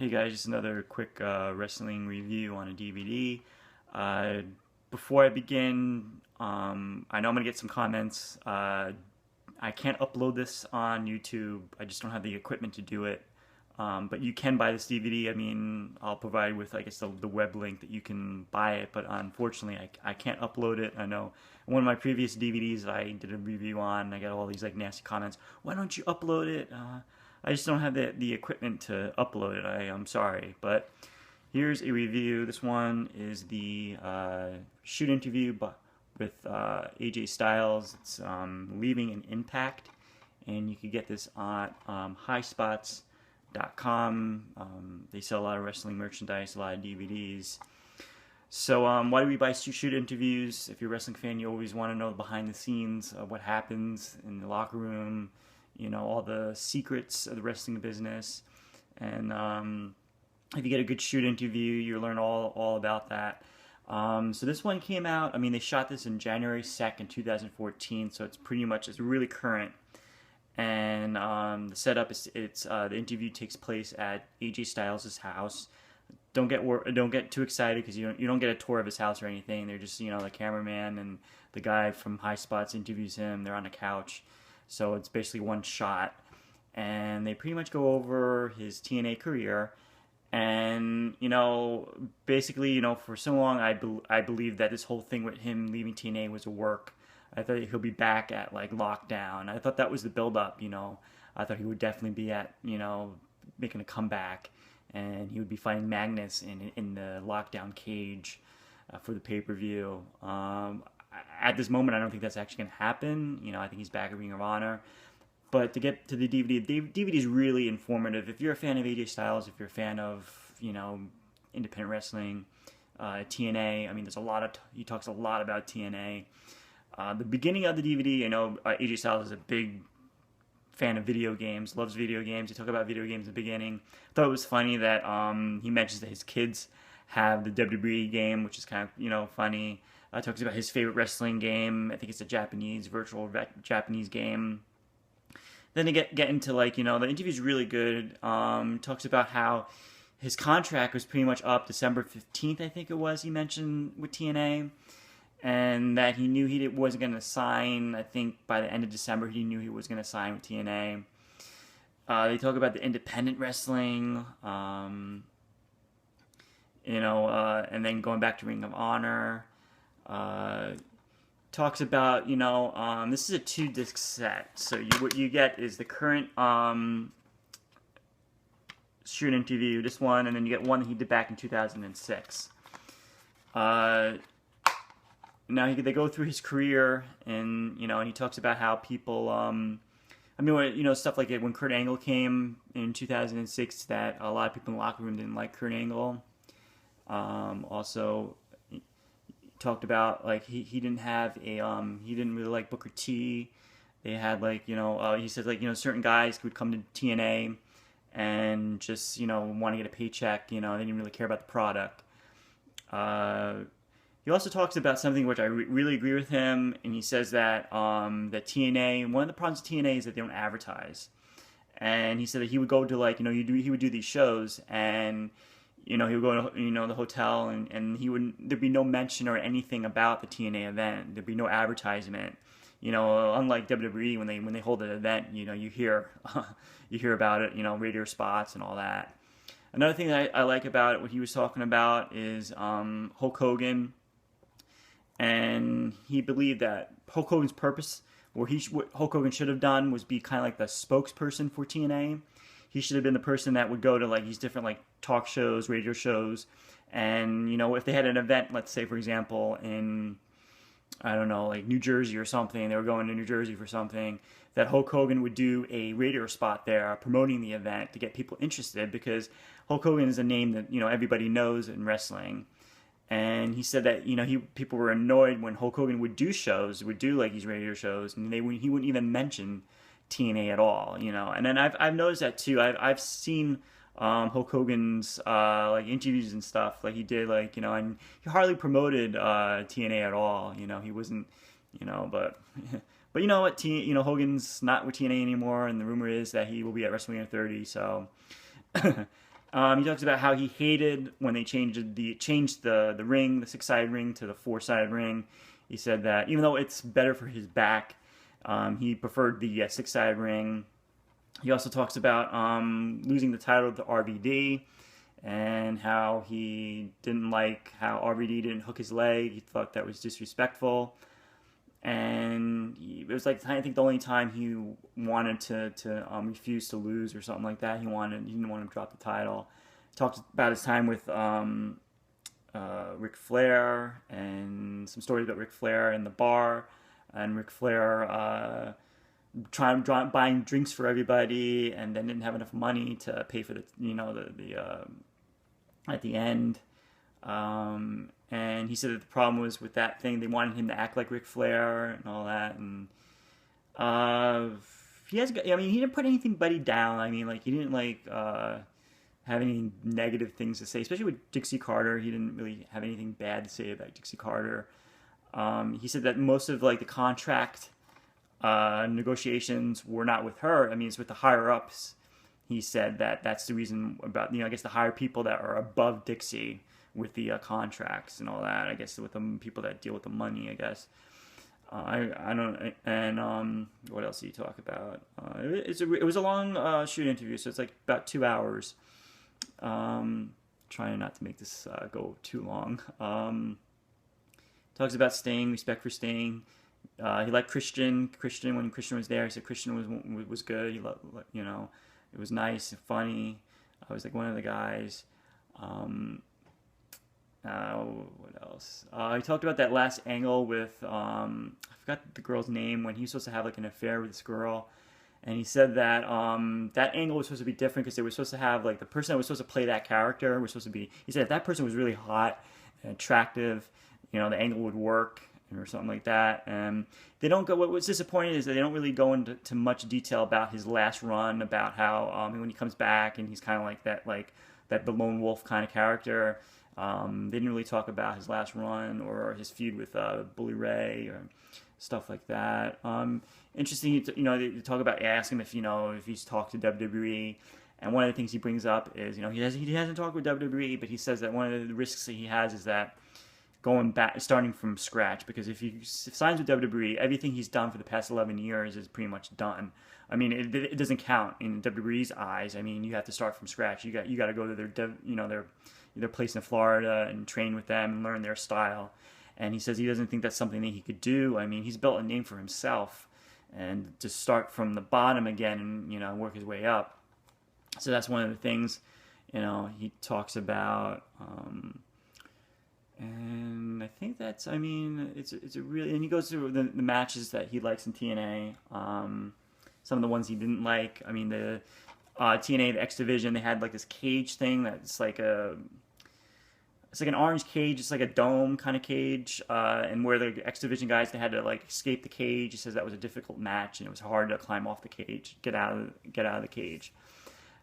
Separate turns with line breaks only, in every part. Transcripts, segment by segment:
Hey guys, just another quick wrestling review on a DVD. Uh, Before I begin, I know I'm gonna get some comments. I can't upload this on YouTube. I just don't have the equipment to do it. But you can buy this DVD. I mean, I'll provide with, I guess, the web link that you can buy it. But unfortunately, I can't upload it. I know one of my previous DVDs I did a review on, I got all these like nasty comments. Why don't you upload it? I just don't have the equipment to upload it. I'm sorry, but here's a review. This one is the shoot interview with AJ Styles. It's leaving an impact, and you can get this on highspots.com. They sell a lot of wrestling merchandise, a lot of DVDs. So why do we buy shoot interviews? If you're a wrestling fan, you always want to know behind the scenes of what happens in the locker room, all the secrets of the wrestling business. And if you get a good shoot interview, you learn all about that. So this one came out, I mean, they shot this in January 2nd, 2014, so it's really current. And the setup is the interview takes place at AJ Styles' house. Don't get too excited because you don't get a tour of his house or anything. They're just the cameraman and the guy from High Spots interviews him. They're on a couch, so it's basically one shot, and they pretty much go over his TNA career. And basically, for so long, I believed that this whole thing with him leaving TNA was a work. I thought he'll be back at like Lockdown. I thought that was the build up. I thought he would definitely be at making a comeback, and he would be fighting Magnus in the Lockdown cage for the pay-per-view. At this moment, I don't think that's actually going to happen. I think he's back at Ring of Honor. But to get to the DVD is really informative. If you're a fan of AJ Styles, if you're a fan of, independent wrestling, TNA, I mean, he talks a lot about TNA. The beginning of the DVD, AJ Styles is a big fan of video games, loves video games. He talked about video games in the beginning. I thought it was funny that he mentions that his kids have the WWE game, which is kind of, funny. Talks about his favorite wrestling game. I think it's a virtual Japanese game. Then they get into the interview's really good. Talks about how his contract was pretty much up December 15th, I think it was, he mentioned, with TNA. And that he knew he wasn't going to sign. I think by the end of December, he knew he was going to sign with TNA. They talk about the independent wrestling, and then going back to Ring of Honor. Talks about, this is a 2-disc set. So what you get is the current shoot interview, this one, and then you get one that he did back in 2006. Now they go through his career, and and he talks about how people, stuff like it when Kurt Angle came in 2006, that a lot of people in the locker room didn't like Kurt Angle. Also, he talked about he didn't have he didn't really like Booker T. They had he said certain guys would come to TNA and just want to get a paycheck. They didn't really care about the product. He also talks about something which I really agree with him, and he says that that TNA, one of the problems with TNA is that they don't advertise. And he said that he would go to he would do these shows, and he would go to the hotel, and there'd be no mention or anything about the TNA event. There'd be no advertisement. Unlike WWE when they hold an event, you hear you hear about it, radio spots and all that. Another thing that I like about it, what he was talking about, is Hulk Hogan. And he believed that Hulk Hogan's purpose, what Hulk Hogan should have done, was be kind of like the spokesperson for TNA. He should have been the person that would go to these different talk shows, radio shows, and if they had an event, let's say for example in New Jersey or something, they were going to New Jersey for something, that Hulk Hogan would do a radio spot there promoting the event to get people interested, because Hulk Hogan is a name that everybody knows in wrestling. And he said that people were annoyed when Hulk Hogan would do shows, would do these radio shows, and he wouldn't even mention TNA at all. And then I've noticed that too. I've seen Hulk Hogan's interviews and stuff he did and he hardly promoted TNA at all. He wasn't but but you know what, Hogan's not with TNA anymore, and the rumor is that he will be at WrestleMania 30. So He talks about how he hated when they changed the ring, the 6-sided ring, to the 4-sided ring. He said that even though it's better for his back, he preferred the 6-sided ring. He also talks about losing the title to RVD, and how he didn't like how RVD didn't hook his leg. He thought that was disrespectful. And it was like, I think, the only time he wanted to refuse to lose or something like that. He didn't want to drop the title. He talked about his time with Ric Flair, and some stories about Ric Flair in the bar, and Ric Flair buying drinks for everybody, and then didn't have enough money to pay for the at the end. And he said that the problem was with that thing, they wanted him to act like Ric Flair and all that. And he didn't put anybody down. I mean, like, he didn't have any negative things to say, especially with Dixie Carter. He didn't really have anything bad to say about Dixie Carter. He said that most of the contract negotiations were not with her. I mean, it's with the higher ups. He said that that's the reason about, I guess, the higher people that are above Dixie with the contracts and all that. I guess with the people that deal with the money, I guess. I don't. And what else did he talk about? It was a long shoot interview, so it's like about 2 hours. Trying not to make this go too long. Talks about Sting, respect for Sting. He liked Christian. When Christian was there, he said Christian was good. He loved, it was nice and funny. I was like one of the guys. What else? He talked about that last angle with I forgot the girl's name, when he was supposed to have an affair with this girl, and he said that that angle was supposed to be different because they were supposed to have the person that was supposed to play that character was supposed to be. He said if that person was really hot and attractive, the angle would work or something like that. And they don't go. What was disappointing is that they don't really go into much detail about his last run, about how when he comes back and he's kind of like that the lone wolf kind of character. They didn't really talk about his last run or his feud with Bully Ray or stuff like that. Interesting, they talk about, ask him if he's talked to WWE, and one of the things he brings up is he hasn't talked with WWE, but he says that one of the risks that he has is that going back, starting from scratch, because if he signs with WWE, everything he's done for the past 11 years is pretty much done. I mean, it doesn't count in WWE's eyes. I mean, you have to start from scratch. You got to go to their place in Florida and train with them and learn their style. And he says he doesn't think that's something that he could do. I mean, he's built a name for himself, and to start from the bottom again and work his way up. So that's one of the things he talks about. And I think that's, it's a really, and he goes through the matches that he likes in TNA. Some of the ones he didn't like. I mean, the TNA, the X Division, they had this cage thing that's it's like an orange cage. It's like a dome kind of cage, and where the X Division guys, they had to escape the cage. He says that was a difficult match, and it was hard to climb off the cage, get out of the cage.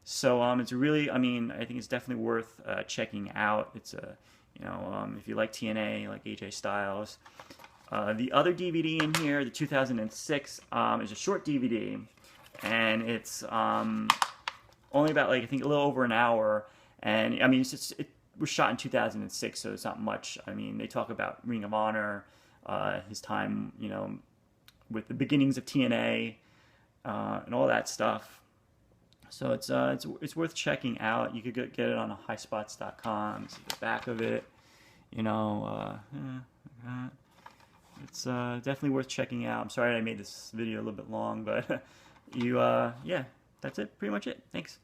So it's really, I think it's definitely worth checking out. It's if you like TNA, like AJ Styles. The other DVD in here, the 2006, is a short DVD, and it's only about I think a little over an hour. And it was shot in 2006, so it's not much. They talk about Ring of Honor, his time, with the beginnings of TNA, and all that stuff. So it's worth checking out. You could get it on highspots.com. See the back of it. It's definitely worth checking out. I'm sorry I made this video a little bit long, but that's it. Pretty much it. Thanks.